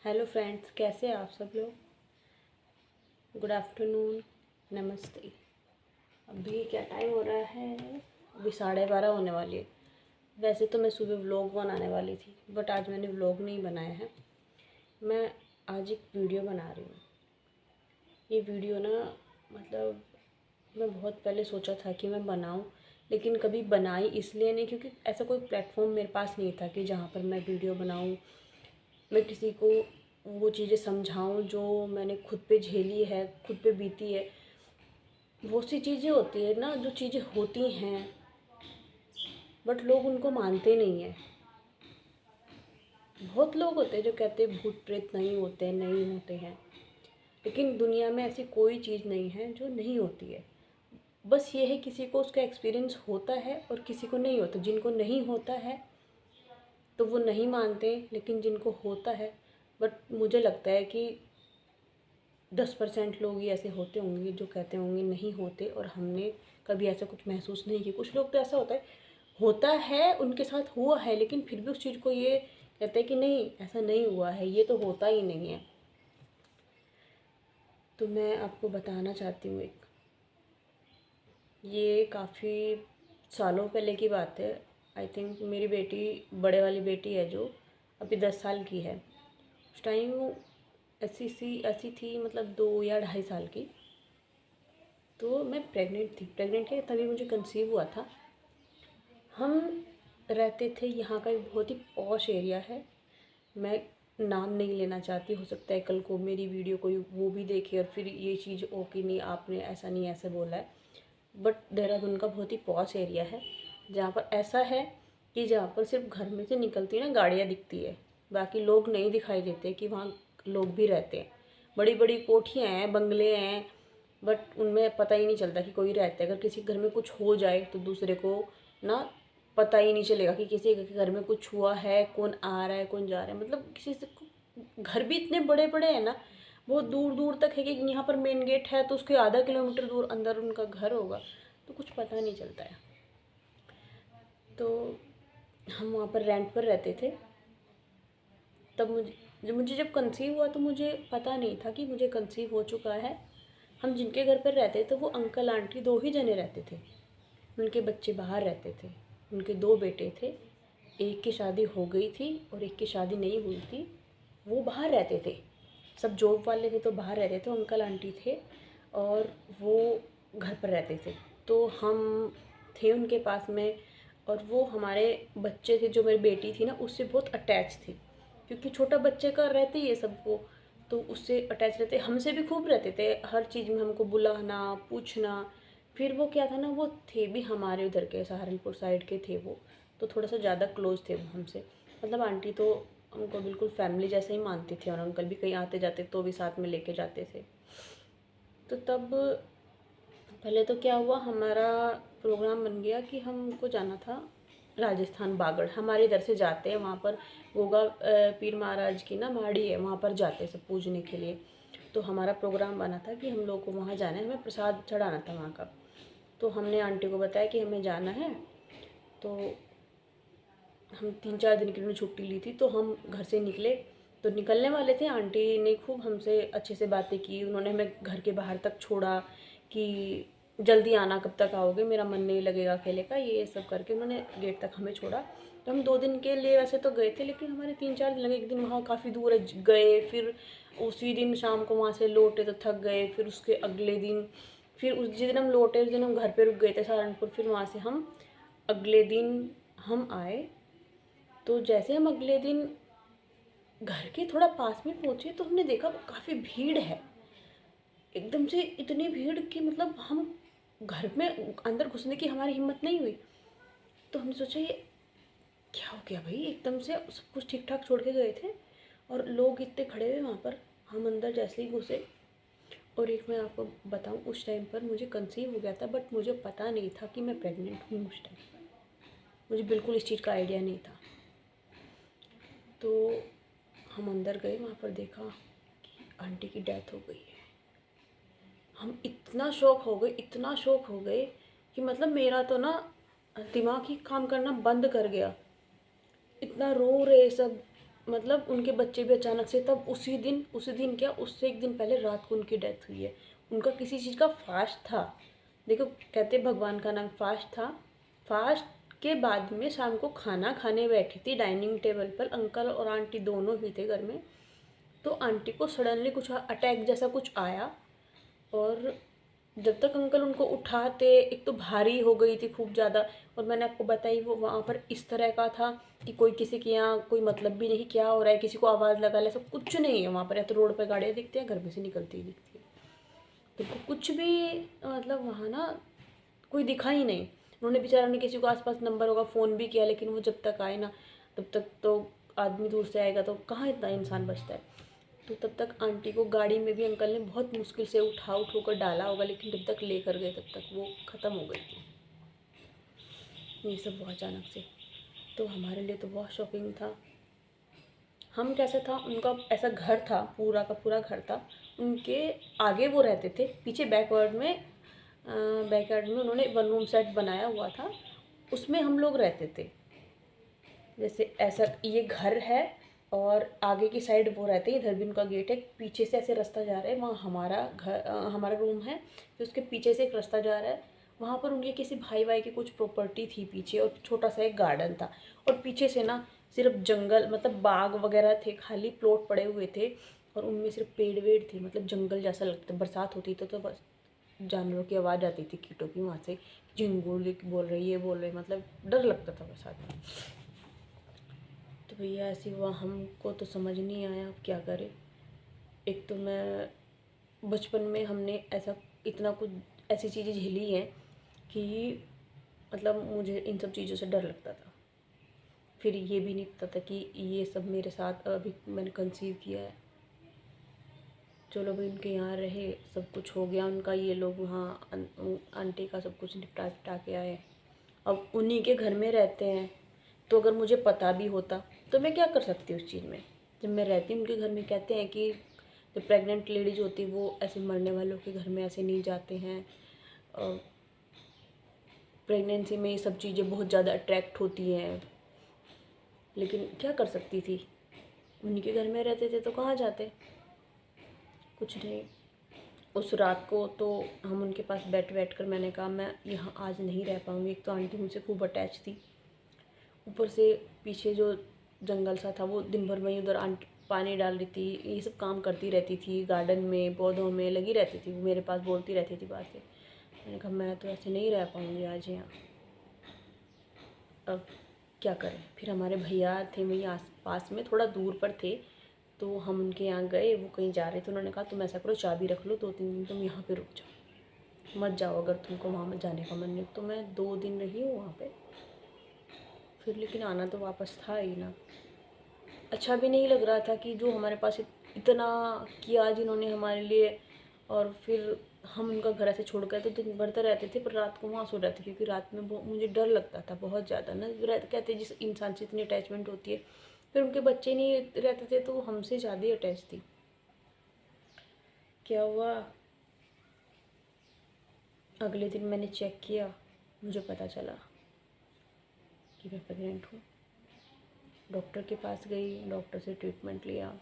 Hello friends, कैसे हैं आप सब लोग। गुड आफ्टरनून, नमस्ते। अभी क्या टाइम हो रहा है? अभी 12:30 होने वाली है। वैसे तो मैं सुबह व्लॉग बनाने वाली थी, बट आज मैंने व्लॉग नहीं बनाया है। मैं आज एक वीडियो बना रही हूँ। ये वीडियो ना, मतलब मैं बहुत पहले सोचा था कि मैं बनाऊँ, लेकिन कभी बनाई इसलिए नहीं क्योंकि ऐसा कोई प्लेटफॉर्म मेरे पास नहीं था कि जहाँ पर मैं वीडियो बनाऊँ, मैं किसी को वो चीज़ें समझाऊँ जो मैंने खुद पे झेली है, खुद पे बीती है। बहुत सी चीज़ें होती है ना, जो चीज़ें होती हैं बट लोग उनको मानते नहीं हैं। बहुत लोग होते हैं जो कहते हैं भूत प्रेत नहीं होते, नहीं होते हैं, लेकिन दुनिया में ऐसी कोई चीज़ नहीं है जो नहीं होती है। बस ये है, किसी को उसका एक्सपीरियंस होता है और किसी को नहीं होता। जिनको नहीं होता है तो वो नहीं मानते, लेकिन जिनको होता है, बट मुझे लगता है कि 10% लोग ही ऐसे होते होंगे जो कहते होंगे नहीं होते, और हमने कभी ऐसा कुछ महसूस नहीं किया। कुछ लोग तो ऐसा होता है उनके साथ हुआ है, लेकिन फिर भी उस चीज़ को ये कहते हैं कि नहीं, ऐसा नहीं हुआ है, ये तो होता ही नहीं है। तो मैं आपको बताना चाहती हूँ ये काफ़ी सालों पहले की बात है। आई थिंक मेरी बेटी, बड़े वाली बेटी है जो अभी 10 साल की है, उस टाइम ऐसी थी, मतलब 2 या 2.5 साल की। तो मैं प्रेग्नेंट थी तभी मुझे कंसीव हुआ था। हम रहते थे, यहाँ का एक बहुत ही पॉश एरिया है। मैं नाम नहीं लेना चाहती, हो सकता है कल को मेरी वीडियो कोई वो भी देखे और फिर ये चीज़ ओ कि नहीं, आपने ऐसा नहीं ऐसे बोला है। बट देहरादून का बहुत ही पॉश एरिया है, जहाँ पर ऐसा है कि जहाँ पर सिर्फ घर में से निकलती है ना गाड़ियाँ दिखती है, बाकी लोग नहीं दिखाई देते कि वहाँ लोग भी रहते हैं। बड़ी बड़ी कोठियाँ हैं, बंगले हैं, बट उनमें पता ही नहीं चलता कि कोई रहता है। अगर किसी घर में कुछ हो जाए तो दूसरे को ना पता ही नहीं चलेगा कि किसी के घर में कुछ हुआ है, कौन आ रहा है कौन जा रहा है। मतलब किसी से घर भी इतने बड़े बड़े हैं ना, बहुत दूर दूर तक है कि यहाँ पर मेन गेट है तो उसके आधा किलोमीटर दूर अंदर उनका घर होगा, तो कुछ पता नहीं चलता है। तो हम वहाँ पर रेंट पर रहते थे। तब मुझे जब कंसीव हुआ तो मुझे पता नहीं था कि मुझे कंसीव हो चुका है। हम जिनके घर पर रहते तो वो अंकल आंटी 2 ही जने रहते थे। उनके बच्चे बाहर रहते थे। उनके 2 बेटे थे। एक की शादी हो गई थी और एक की शादी नहीं हुई थी। वो बाहर रहते थे, सब जॉब वाले थे तो बाहर रहते थे। अंकल आंटी थे और वो घर पर रहते थे। तो हम थे उनके पास में, और वो हमारे बच्चे थे, जो मेरी बेटी थी ना उससे बहुत अटैच थी, क्योंकि छोटा बच्चे का रहते ही है सबको, तो उससे अटैच रहते। हमसे भी खूब रहते थे, हर चीज़ में हमको बुलाना, पूछना। फिर वो क्या था ना, वो थे भी हमारे उधर के, सहारनपुर साइड के थे वो, तो थोड़ा सा ज़्यादा क्लोज थे वो हमसे। मतलब आंटी तो हमको बिल्कुल फैमिली जैसे ही मानती थी, और अंकल भी कहीं आते जाते तो भी साथ में लेके जाते थे। तो तब पहले तो क्या हुआ, हमारा प्रोग्राम बन गया कि हमको जाना था राजस्थान बागड़। हमारे इधर से जाते हैं वहाँ पर, गोगा पीर महाराज की ना माड़ी है, वहाँ पर जाते हैं सब पूजने के लिए। तो हमारा प्रोग्राम बना था कि हम लोग को वहाँ जाना है, हमें प्रसाद चढ़ाना था वहाँ का। तो हमने आंटी को बताया कि हमें जाना है। तो हम 3-4 दिन की उन्होंने छुट्टी ली थी, तो हम घर से निकले। तो निकलने वाले थे, आंटी ने खूब हमसे अच्छे से बातें की। उन्होंने हमें घर के बाहर तक छोड़ा कि जल्दी आना, कब तक आओगे, मेरा मन नहीं लगेगा अकेले का, ये सब करके उन्होंने गेट तक हमें छोड़ा। तो हम 2 दिन के लिए वैसे तो गए थे, लेकिन हमारे 3-4 दिन लगे। एक दिन वहाँ काफ़ी दूर गए, फिर उसी दिन शाम को वहाँ से लौटे तो थक गए। फिर उसके अगले दिन, फिर उस जिस दिन हम लौटे उस दिन हम घर पे रुक गए थे सहारनपुर। फिर वहाँ से हम अगले दिन हम आए। तो जैसे हम अगले दिन घर के थोड़ा पास में पहुँचे तो हमने देखा काफ़ी भीड़ है, एकदम से इतनी भीड़ कि मतलब हम घर में अंदर घुसने की हमारी हिम्मत नहीं हुई। तो हमने सोचा ये क्या हो गया भाई, एकदम से सब कुछ ठीक ठाक छोड़ के गए थे और लोग इतने खड़े हुए वहाँ पर। हम अंदर जैसे ही घुसे, और एक मैं आपको बताऊँ, उस टाइम पर मुझे कंसीव हो गया था, बट मुझे पता नहीं था कि मैं प्रेग्नेंट हूँ। उस टाइम मुझे बिल्कुल इस चीज़ का आइडिया नहीं था। तो हम अंदर गए, वहाँ पर देखा कि आंटी की डेथ हो गई है। हम इतना शॉक हो गए, इतना शॉक हो गए कि मतलब मेरा तो ना दिमाग ही काम करना बंद कर गया। इतना रो रहे सब, मतलब उनके बच्चे भी अचानक से, तब उसी दिन क्या, उससे एक दिन पहले रात को उनकी डेथ हुई है। उनका किसी चीज़ का फास्ट था, देखो कहते भगवान का नाम, फास्ट था। फास्ट के बाद में शाम को खाना खाने बैठी थी डाइनिंग टेबल पर, अंकल और आंटी दोनों ही थे घर में। तो आंटी को सडनली कुछ अटैक जैसा कुछ आया, और जब तक अंकल उनको उठाते, एक तो भारी हो गई थी खूब ज़्यादा, और मैंने आपको बताई वो वहाँ पर इस तरह का था कि कोई किसी के यहाँ कोई मतलब भी नहीं क्या हो रहा है, किसी को आवाज़ लगा ले, सब कुछ नहीं है वहाँ पर। या तो रोड पर गाड़ियाँ दिखती हैं, घर में से निकलती ही दिखती है, तो कुछ भी मतलब वहाँ ना कोई दिखा ही नहीं। उन्होंने बेचारा ने किसी को आसपास नंबर होगा फ़ोन भी किया, लेकिन वो जब तक आए ना, तब तक तो आदमी दूर से आएगा तो कहाँ इतना इंसान बचता है। तो तब तक आंटी को गाड़ी में भी अंकल ने बहुत मुश्किल से उठा कर डाला होगा, लेकिन जब तक लेकर गए तब तक वो ख़त्म हो गई थी। ये सब बहुत अचानक से, तो हमारे लिए तो बहुत शॉकिंग था। हम कैसा था, उनका ऐसा घर था, पूरा का पूरा घर था, उनके आगे वो रहते थे, पीछे बैकयार्ड में उन्होंने 1 रूम सेट बनाया हुआ था, उसमें हम लोग रहते थे। जैसे ऐसा ये घर है और आगे की साइड वो रहते हैं, इधर भी उनका गेट है, पीछे से ऐसे रास्ता जा रहा है, वहाँ हमारा रूम है, फिर उसके पीछे से एक रास्ता जा रहा है, वहाँ पर उनके किसी भाई की कुछ प्रॉपर्टी थी पीछे, और छोटा सा एक गार्डन था, और पीछे से ना सिर्फ जंगल, मतलब बाग वगैरह थे, खाली प्लॉट पड़े हुए थे, और उनमें सिर्फ पेड़ वेड़ थे, मतलब जंगल जैसा लगता। बरसात होती तो बस जानवरों की आवाज़ आती थी, कीटों की, वहाँ से झिंगुर बोल रही, ये बोल रही, मतलब डर लगता था बरसात में। तो भैया ऐसे हुआ, हमको तो समझ नहीं आया अब क्या करें। एक तो मैं बचपन में हमने ऐसा इतना कुछ ऐसी चीज़ें झेली हैं कि मतलब मुझे इन सब चीज़ों से डर लगता था। फिर ये भी नहीं पता था कि ये सब मेरे साथ अभी मैंने कंसीव किया है। चलो भाई उनके यहाँ रहे, सब कुछ हो गया उनका, ये लोग वहाँ आंटी का सब कुछ निपटा के आए, अब उन्हीं के घर में रहते हैं। तो अगर मुझे पता भी होता तो मैं क्या कर सकती हूँ उस चीज़ में। जब मैं रहती हूँ उनके घर में, कहते हैं कि जो प्रेग्नेंट लेडीज़ होती है वो ऐसे मरने वालों के घर में ऐसे नहीं जाते हैं, प्रेगनेंसी में ये सब चीज़ें बहुत ज़्यादा अट्रैक्ट होती हैं। लेकिन क्या कर सकती थी, उन्हीं के घर में रहते थे तो कहाँ जाते, कुछ नहीं। उस रात को तो हम उनके पास बैठ कर मैंने कहा मैं यहाँ आज नहीं रह पाऊँगी। एक तो आंटी मुझसे खूब अटैच थी, ऊपर से पीछे जो जंगल सा था, वो दिन भर वहीं उधर आंटी पानी डाल रही थी, ये सब काम करती रहती थी, गार्डन में पौधों में लगी रहती थी, मेरे पास बोलती रहती थी बातें। मैंने कहा मैं तो ऐसे नहीं रह पाऊँगी आज यहाँ, अब क्या करें। फिर हमारे भैया थे वहीं आस पास में, थोड़ा दूर पर थे, तो हम उनके यहाँ गए, वो कहीं जा रहे थे, उन्होंने कहा तुम ऐसा करो चाबी रख लो, 2-3 दिन तुम यहाँ पे रुक जाओ, मत जाओ अगर तुमको वहाँ जाने का मन नहीं। तो मैं 2 दिन रही हूँ वहाँ पे, फिर लेकिन आना तो वापस था ही ना। अच्छा भी नहीं लग रहा था कि जो हमारे पास इतना किया जिन्होंने हमारे लिए, और फिर हम उनका घर ऐसे छोड़ गए। तो दिन भर तो रहते थे, पर रात को वहाँ सो जाते, क्योंकि रात में मुझे डर लगता था बहुत ज़्यादा ना। कहते जिस इंसान से इतनी अटैचमेंट होती है, फिर उनके बच्चे नहीं रहते थे तो हमसे ज़्यादा अटैच थी। क्या हुआ, अगले दिन मैंने चेक किया, मुझे पता चला कि मैं प्रेग्नेंट हूँ। डॉक्टर के पास गई, डॉक्टर से ट्रीटमेंट लिया,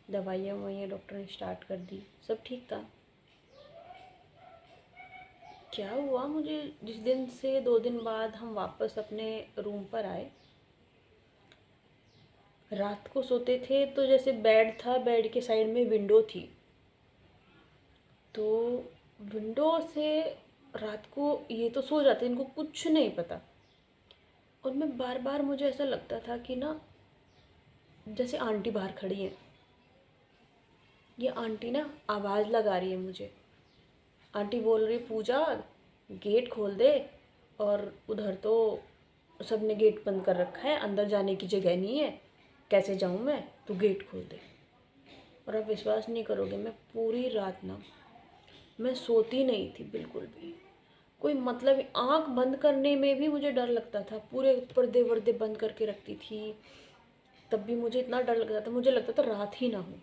दवाइयाँ ववाइयाँ डॉक्टर ने स्टार्ट कर दी, सब ठीक था। क्या हुआ, मुझे जिस दिन से 2 दिन बाद हम वापस अपने रूम पर आए, रात को सोते थे तो जैसे बेड था, बेड के साइड में विंडो थी, तो विंडो से रात को ये तो सो जाते, इनको कुछ नहीं पता। और मैं बार बार मुझे ऐसा लगता था कि ना जैसे आंटी बाहर खड़ी हैं, ये आंटी ना आवाज़ लगा रही है मुझे, आंटी बोल रही पूजा गेट खोल दे, और उधर तो सब ने गेट बंद कर रखा है, अंदर जाने की जगह नहीं है, कैसे जाऊँ मैं, तू गेट खोल दे। और आप विश्वास नहीं करोगे, मैं पूरी रात ना मैं सोती नहीं थी बिल्कुल भी। कोई मतलब आँख बंद करने में भी मुझे डर लगता था, पूरे पर्दे वर्दे बंद करके रखती थी, तब भी मुझे इतना डर लगता था, मुझे लगता था रात ही ना हो।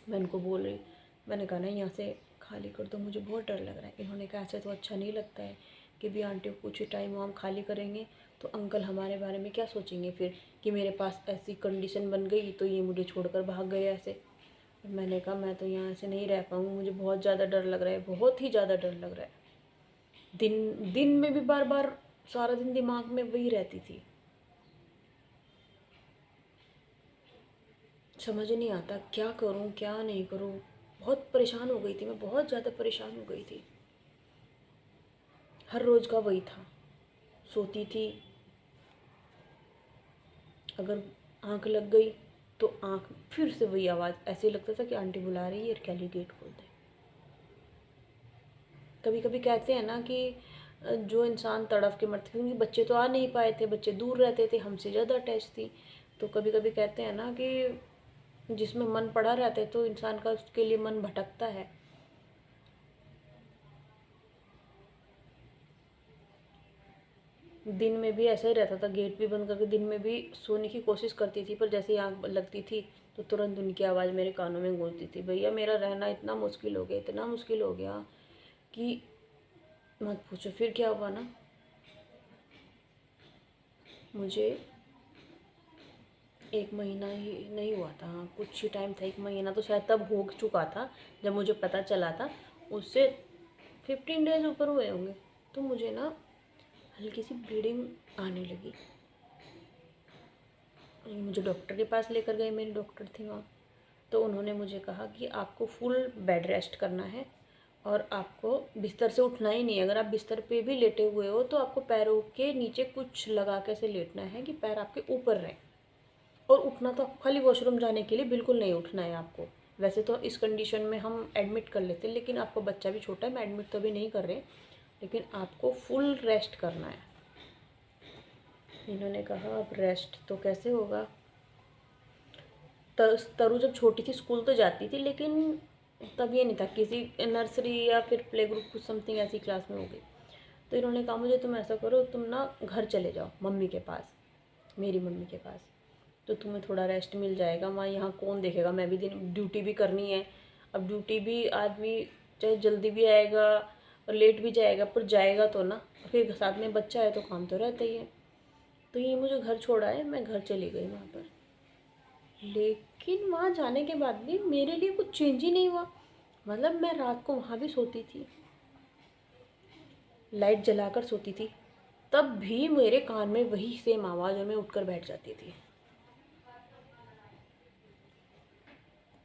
मैं उनको बोल रही, मैंने कहा ना यहाँ से खाली कर दो, मुझे बहुत डर लग रहा है। इन्होंने कहा ऐसे तो अच्छा नहीं लगता है कि भी आंटी को कुछ टाइम हम खाली करेंगे तो अंकल हमारे बारे में क्या सोचेंगे फिर, कि मेरे पास ऐसी कंडीशन बन गई तो ये मुझे छोड़कर भाग गए ऐसे। मैंने कहा मैं तो यहाँ ऐसे नहीं रह पाऊँगी, मुझे बहुत ज़्यादा डर लग रहा है, बहुत ही ज़्यादा डर लग रहा है। दिन दिन में भी बार बार सारा दिन दिमाग में वही रहती थी। समझ नहीं आता क्या करूं क्या नहीं करूं। बहुत परेशान हो गई थी मैं, बहुत ज़्यादा परेशान हो गई थी। हर रोज़ का वही था, सोती थी, अगर आंख लग गई तो आंख फिर से वही आवाज़, ऐसे लगता था कि आंटी बुला रही है, क्या गेट खोल दे। कभी कभी कहते हैं ना कि जो इंसान तड़फ के मरते, क्योंकि बच्चे तो आ नहीं पाए थे, बच्चे दूर रहते थे, हमसे ज़्यादा अटैच थी। तो कभी कभी कहते हैं ना कि जिसमें मन पड़ा रहता है तो इंसान का उसके लिए मन भटकता है। दिन में भी ऐसा ही रहता था, गेट भी बंद करके दिन में भी सोने की कोशिश करती थी, पर जैसे ही आँख लगती थी तो तुरंत उनकी आवाज़ मेरे कानों में गूंजती थी। भैया मेरा रहना इतना मुश्किल हो गया, इतना मुश्किल हो गया कि मत पूछो। फिर क्या हुआ ना, मुझे 1 महीना ही नहीं हुआ था, हाँ कुछ ही टाइम था, 1 महीना तो शायद तब हो चुका था जब मुझे पता चला था। उससे 15 डेज ऊपर हुए होंगे तो मुझे ना हल्की सी ब्लीडिंग आने लगी। मुझे डॉक्टर के पास लेकर गए, मेरे डॉक्टर थे वहाँ। तो उन्होंने मुझे कहा कि आपको फुल बेड रेस्ट करना है और आपको बिस्तर से उठना ही नहीं है। अगर आप बिस्तर पे भी लेटे हुए हो तो आपको पैरों के नीचे कुछ लगा के ऐसे लेटना है कि पैर आपके ऊपर रहें। और उठना तो आपको खाली वॉशरूम जाने के लिए बिल्कुल नहीं उठना है आपको। वैसे तो इस कंडीशन में हम एडमिट कर लेते हैं, लेकिन आपको बच्चा भी छोटा है, मैं एडमिट तो अभी नहीं कर रहे, लेकिन आपको फुल रेस्ट करना है। इन्होंने कहा अब रेस्ट तो कैसे होगा। तरु जब छोटी थी स्कूल तो जाती थी, लेकिन तब ये नहीं था, किसी नर्सरी या फिर प्ले ग्रुप कुछ समथिंग ऐसी क्लास में हो गई। तो इन्होंने कहा मुझे तुम ऐसा करो, तुम ना घर चले जाओ मम्मी के पास, मेरी मम्मी के पास, तो तुम्हें थोड़ा रेस्ट मिल जाएगा। वहाँ यहाँ कौन देखेगा, मैं भी दिन ड्यूटी भी करनी है। अब ड्यूटी भी आदमी चाहे जल्दी भी आएगा और लेट भी जाएगा, पर जाएगा तो ना, फिर साथ में बच्चा है तो काम तो रहता ही है। तो ये मुझे घर छोड़ा है, मैं घर चली गई वहाँ पर। लेकिन वहाँ जाने के बाद भी मेरे लिए कुछ चेंज ही नहीं हुआ। मतलब मैं रात को वहाँ भी सोती थी, लाइट जलाकर सोती थी, तब भी मेरे कान में वही सेम आवाज़ और मैं उठकर बैठ जाती थी।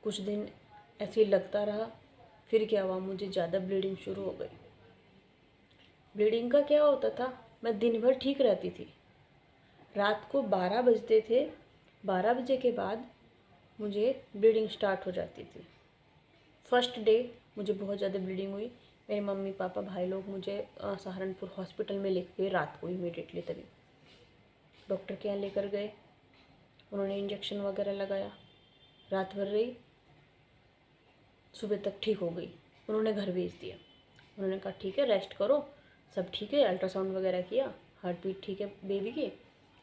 कुछ दिन ऐसे ही लगता रहा, फिर क्या हुआ, मुझे ज़्यादा ब्लीडिंग शुरू हो गई। ब्लीडिंग का क्या होता था, मैं दिन भर ठीक रहती थी, रात को 12 बजते थे, 12 बजे के बाद मुझे ब्लीडिंग स्टार्ट हो जाती थी। फर्स्ट डे मुझे बहुत ज़्यादा ब्लीडिंग हुई। मेरे मम्मी पापा भाई लोग मुझे सहारनपुर हॉस्पिटल में लेके गए रात को इमीडिएटली, तभी डॉक्टर के यहाँ लेकर गए। उन्होंने इंजेक्शन वगैरह लगाया, रात भर रही, सुबह तक ठीक हो गई। उन्होंने घर भेज दिया। उन्होंने कहा ठीक है रेस्ट करो, सब ठीक है, अल्ट्रासाउंड वगैरह किया, हार्ट बीट ठीक है बेबी की,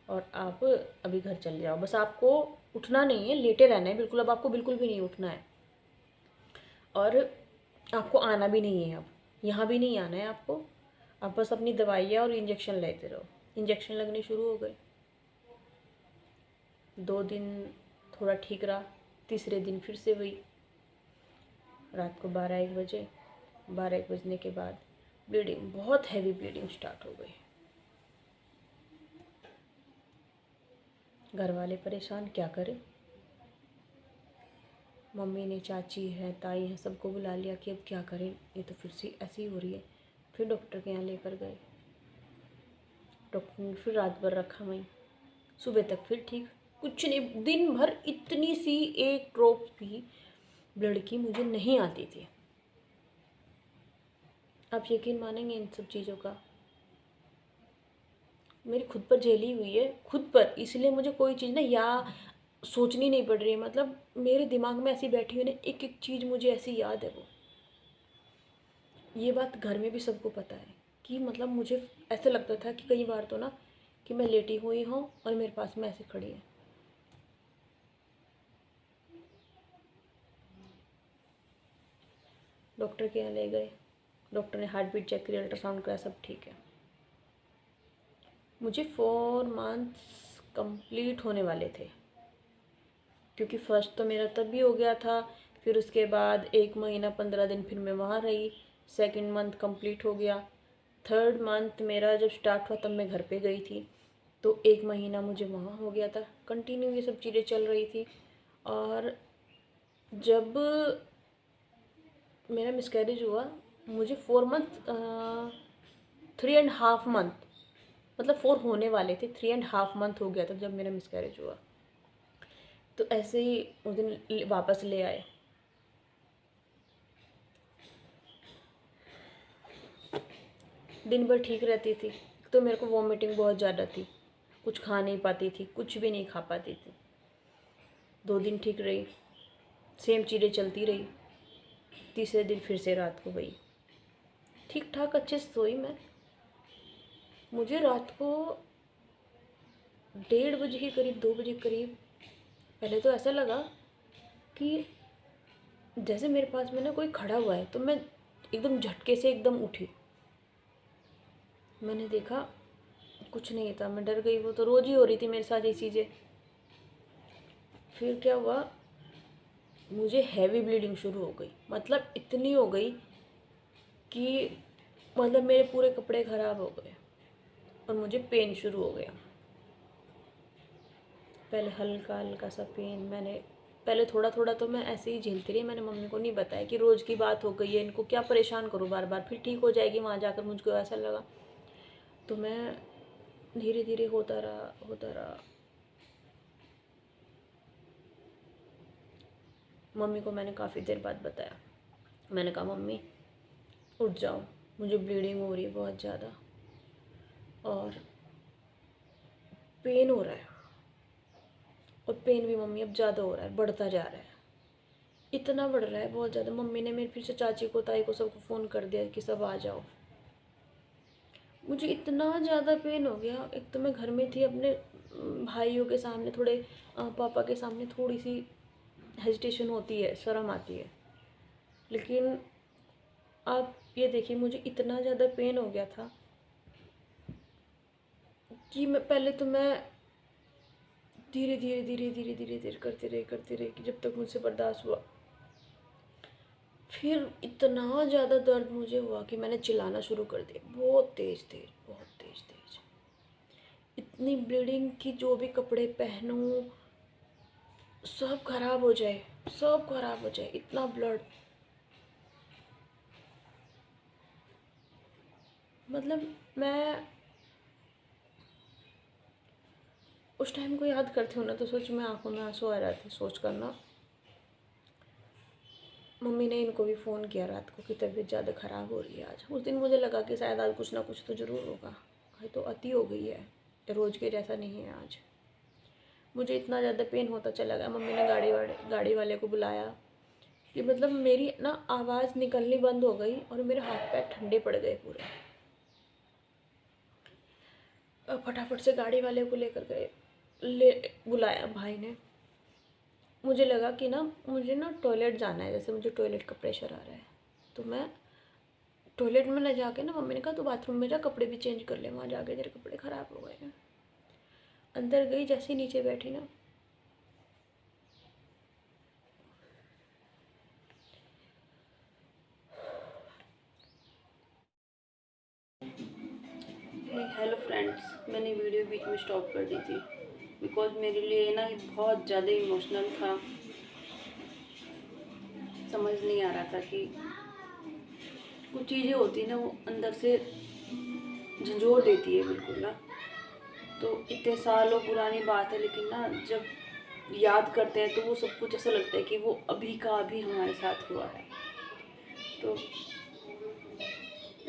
और आप अभी घर चले जाओ, बस आपको उठना नहीं है, लेटे रहना है बिल्कुल, अब आपको बिल्कुल भी नहीं उठना है, और आपको आना भी नहीं है, अब यहाँ भी नहीं आना है आपको, आप बस अपनी दवाइयाँ और इंजेक्शन लेते रहो। इंजेक्शन लगने शुरू हो गए, 2 दिन थोड़ा ठीक रहा, तीसरे दिन फिर से वही, रात को 12-1 बजे, 12-1 बजने के बाद ब्लीडिंग, बहुत हैवी ब्लीडिंग स्टार्ट हो गई। घर वाले परेशान, क्या करें। मम्मी ने, चाची है, ताई है, सबको बुला लिया कि अब क्या करें, ये तो फिर से ऐसी हो रही है। फिर डॉक्टर के यहाँ लेकर गए, डॉक्टर ने फिर रात भर रखा वहीं, सुबह तक फिर ठीक, कुछ नहीं, दिन भर इतनी सी एक ड्रॉप भी ब्लड की मुझे नहीं आती थी। आप यकीन मानेंगे इन सब चीज़ों का, मेरी खुद पर झेली हुई है, खुद पर, इसलिए मुझे कोई चीज़ ना या सोचनी नहीं पड़ रही है। मतलब मेरे दिमाग में ऐसी बैठी हुई ना, एक एक चीज़ मुझे ऐसी याद है वो। ये बात घर में भी सबको पता है कि मतलब मुझे ऐसा लगता था कि कई बार तो ना कि मैं लेटी हुई हूँ और मेरे पास में ऐसे खड़ी है। डॉक्टर के यहाँ ले गए, डॉक्टर ने हार्ट बीट चेक करी, अल्ट्रासाउंड कराया, सब ठीक है। मुझे 4 मंथ्स कंप्लीट होने वाले थे, क्योंकि फर्स्ट तो मेरा तब भी हो गया था, फिर उसके बाद 1 महीना 15 दिन फिर मैं वहाँ रही, सेकंड मंथ कंप्लीट हो गया, थर्ड मंथ मेरा जब स्टार्ट हुआ तब मैं घर पे गई थी, तो 1 महीना मुझे वहाँ हो गया था, कंटिन्यू ये सब चीज़ें चल रही थी। और जब मेरा मिसकैरेज हुआ, मुझे 4 मंथ 3.5 मंथ, मतलब 4 होने वाले थे, 3.5 मंथ हो गया था जब मेरा मिसकैरेज हुआ। तो ऐसे ही उस दिन वापस ले आए। दिन भर ठीक रहती थी, तो मेरे को वॉमिटिंग बहुत ज़्यादा थी, कुछ खा नहीं पाती थी, कुछ भी नहीं खा पाती थी। 2 दिन ठीक रही, सेम चीज़ें चलती रही, तीसरे दिन फिर से रात को वही, ठीक ठाक अच्छे से सोई मैं। मुझे रात को 1:30 बजे के करीब, 2 बजे के करीब, पहले तो ऐसा लगा कि जैसे मेरे पास में ना कोई खड़ा हुआ है, तो मैं एकदम झटके से एकदम उठी। मैंने देखा कुछ नहीं था, मैं डर गई, वो तो रोज़ ही हो रही थी मेरे साथ ये चीज़ें। फिर क्या हुआ, मुझे हैवी ब्लीडिंग शुरू हो गई, मतलब इतनी हो गई कि मतलब मेरे पूरे कपड़े ख़राब हो गए और मुझे पेन शुरू हो गया। पहले हल्का हल्का सा पेन, मैंने पहले थोड़ा थोड़ा तो मैं ऐसे ही झेलती रही, मैंने मम्मी को नहीं बताया कि रोज़ की बात हो गई है, इनको क्या परेशान करूँ बार बार, फिर ठीक हो जाएगी वहाँ जाकर, मुझको ऐसा लगा। तो मैं धीरे धीरे होता रहा होता रहा। मम्मी को मैंने काफ़ी देर बाद बताया, मैंने कहा मम्मी उठ जाओ, मुझे ब्लीडिंग हो रही है बहुत ज़्यादा और पेन हो रहा है, और पेन भी मम्मी अब ज़्यादा हो रहा है, बढ़ता जा रहा है, इतना बढ़ रहा है बहुत ज़्यादा। मम्मी ने मेरे फिर से चाची को, ताई को, सबको फ़ोन कर दिया कि सब आ जाओ। मुझे इतना ज़्यादा पेन हो गया, एक तो मैं घर में थी अपने भाइयों के सामने, थोड़े पापा के सामने थोड़ी सी हेजिटेशन होती है, शर्म आती है, लेकिन आप ये देखिए मुझे इतना ज़्यादा पेन हो गया था कि मैं पहले तो मैं धीरे धीरे धीरे धीरे धीरे धीरे करते रहे कि जब तक मुझसे बर्दाश्त हुआ। फिर इतना ज़्यादा दर्द मुझे हुआ कि मैंने चिल्लाना शुरू कर दिया, बहुत तेज़ तेज़, बहुत तेज़ तेज़, इतनी ब्लीडिंग कि जो भी कपड़े पहनूं सब खराब हो जाए, सब खराब हो जाए, इतना ब्लड। मतलब मैं उस टाइम को याद करती हूँ ना, तो सोच में आंखों में आंसू आ जाते सोच कर ना। मम्मी ने इनको भी फ़ोन किया रात को कि तबीयत ज़्यादा ख़राब हो रही है आज। उस दिन मुझे लगा कि शायद आज कुछ ना कुछ तो ज़रूर होगा, आज तो अति हो गई है, रोज़ के जैसा नहीं है आज। मुझे इतना ज़्यादा पेन होता चला गया, मम्मी ने गाड़ी वाले को बुलाया कि मतलब मेरी ना आवाज़ निकलनी बंद हो गई और मेरे हाथ पैर ठंडे पड़ गए पूरे। फटाफट से गाड़ी वाले को लेकर गए, ले बुलाया भाई ने। मुझे लगा कि ना मुझे ना टॉयलेट जाना है, जैसे मुझे टॉयलेट का प्रेशर आ रहा है, तो मैं टॉयलेट में न जाके ना, मम्मी ने कहा तो बाथरूम में जा, कपड़े भी चेंज कर ले, वहाँ जाके तेरे कपड़े ख़राब हो गए हैं। अंदर गई, जैसे ही नीचे बैठी ना, हेलो फ्रेंड्स, मैंने वीडियो बीच में स्टॉप कर दी थी बिकॉज मेरे लिए ना बहुत ज़्यादा इमोशनल था। समझ नहीं आ रहा था कि कुछ चीज़ें होती ना वो अंदर से झंझोड़ देती है बिल्कुल ना। तो इतने सालों पुरानी बात है, लेकिन ना जब याद करते हैं तो वो सब कुछ ऐसा लगता है कि वो अभी का अभी हमारे साथ हुआ है। तो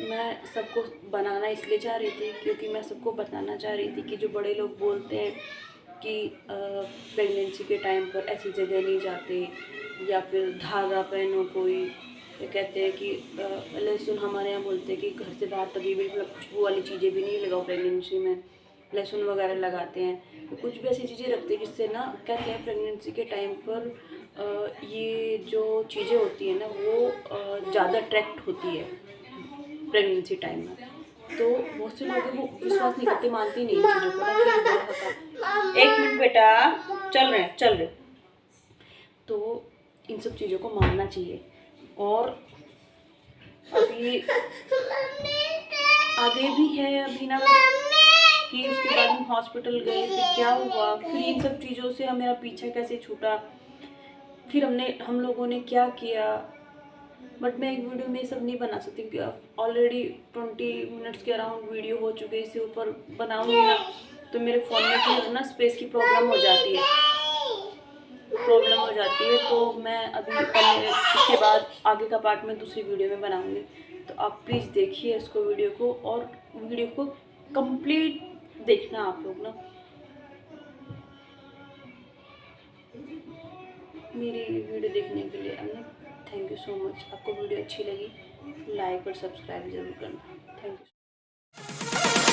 मैं सबको बनाना इसलिए चाह रही थी क्योंकि मैं सबको बताना चाह रही थी कि जो बड़े लोग बोलते हैं कि प्रेगनेंसी के टाइम पर ऐसी जगह नहीं जाते, या फिर धागा पहनो कोई, ये कहते हैं कि लहसुन, हमारे यहाँ बोलते हैं कि घर से बाहर तभी बिल्कुल खुशबू वाली चीज़ें भी नहीं लगाओ प्रेगनेंसी में, लहसुन वगैरह लगाते हैं। तो कुछ भी ऐसी चीज़ें रखते हैं जिससे ना कहते हैं प्रेगनेंसी के टाइम पर ये जो चीज़ें होती हैं ना वो ज़्यादा अट्रैक्ट होती है प्रेगनेंसी टाइम में। तो बहुत से लोग हैं वो विश्वास नहीं करते, मानते ही नहीं इन चीज़ों को ना कि बुरा होता। 1 मिनट बेटा, चल रहे। तो इन सब चीज़ों को मानना चाहिए। और अभी आगे भी है अभी ना कि उसके बाद हम हॉस्पिटल गए, फिर क्या हुआ, फिर इन सब चीज़ों से मेरा पीछा कैसे छूटा, फिर हम लोगों ने क्या किया। बट मैं एक वीडियो में सब नहीं बना सकती क्योंकि ऑलरेडी 20 मिनट्स के अराउंड वीडियो हो चुके, इससे ऊपर बनाऊंगी ना तो मेरे फ़ोन में फिर ना स्पेस की प्रॉब्लम हो जाती है, तो मैं अभी पहले इसके बाद आगे का पार्ट में दूसरी वीडियो में बनाऊंगी। तो आप प्लीज़ देखिए इसको, वीडियो को, और वीडियो को कंप्लीट देखना आप लोग ना। मेरी वीडियो देखने के लिए थैंक यू सो मच। आपको वीडियो अच्छी लगी लाइक और सब्सक्राइब जरूर करना। Thank you.